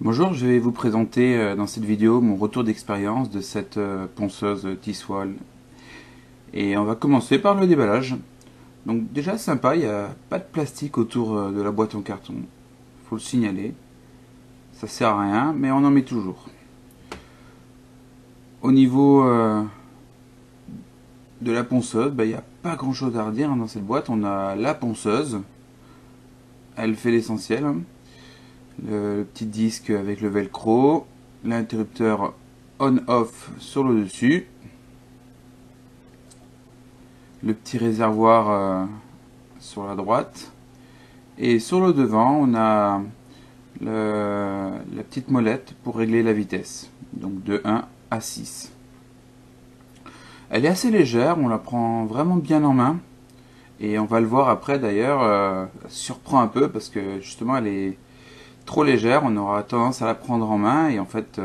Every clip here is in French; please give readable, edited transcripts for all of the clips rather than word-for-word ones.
Bonjour, je vais vous présenter dans cette vidéo mon retour d'expérience de cette ponceuse Tiswall. Et on va commencer par le déballage. Donc déjà sympa, il n'y a pas de plastique autour de la boîte en carton. Faut le signaler. Ça sert à rien, mais on en met toujours. Au niveau de la ponceuse, il n'y a pas grand chose à redire dans cette boîte. On a la ponceuse. Elle fait l'essentiel. Le petit disque avec le velcro, l'interrupteur on-off sur le dessus, le petit réservoir sur la droite, et sur le devant on a la petite molette pour régler la vitesse, donc de 1 à 6. Elle est assez légère, on la prend vraiment bien en main, et on va le voir après d'ailleurs, elle surprend un peu parce que justement elle est trop légère, on aura tendance à la prendre en main et en fait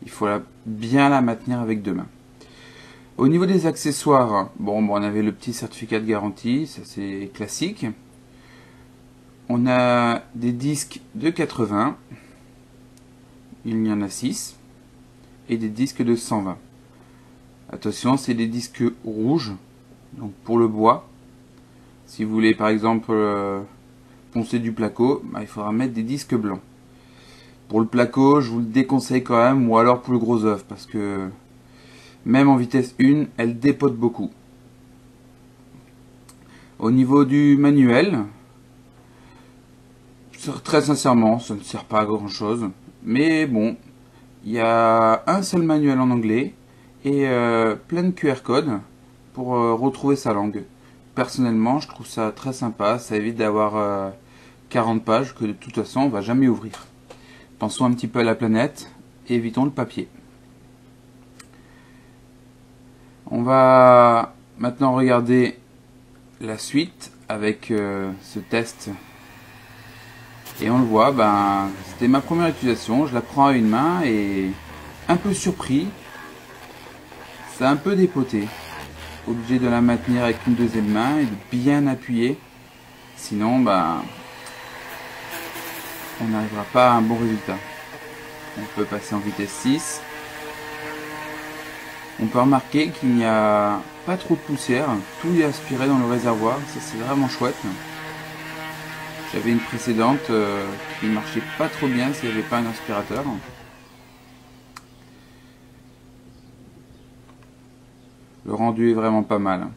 il faut bien la maintenir avec deux mains. Au niveau des accessoires, on avait le petit certificat de garantie, ça c'est classique. On a des disques de 80, il y en a 6, et des disques de 120. Attention, c'est des disques rouges, donc pour le bois. Si vous voulez par exemple poncer du placo, il faudra mettre des disques blancs. Pour le placo, je vous le déconseille quand même, ou alors pour le gros œuf, parce que même en vitesse 1, elle dépote beaucoup. Au niveau du manuel, très sincèrement, ça ne sert pas à grand chose. Mais bon, il y a un seul manuel en anglais et plein de QR codes pour retrouver sa langue. Personnellement, je trouve ça très sympa, ça évite d'avoir 40 pages que de toute façon on va jamais ouvrir. Pensons un petit peu à la planète et évitons le papier. On va maintenant regarder la suite avec ce test. Et on le voit, c'était ma première utilisation, je la prends à une main et un peu surpris, ça a un peu dépoté. Obligé de la maintenir avec une deuxième main et de bien appuyer, sinon on n'arrivera pas à un bon résultat. On peut passer en vitesse 6. On peut remarquer qu'il n'y a pas trop de poussière, tout est aspiré dans le réservoir, ça c'est vraiment chouette. J'avais une précédente qui ne marchait pas trop bien s'il n'y avait pas un aspirateur. Le rendu est vraiment pas mal.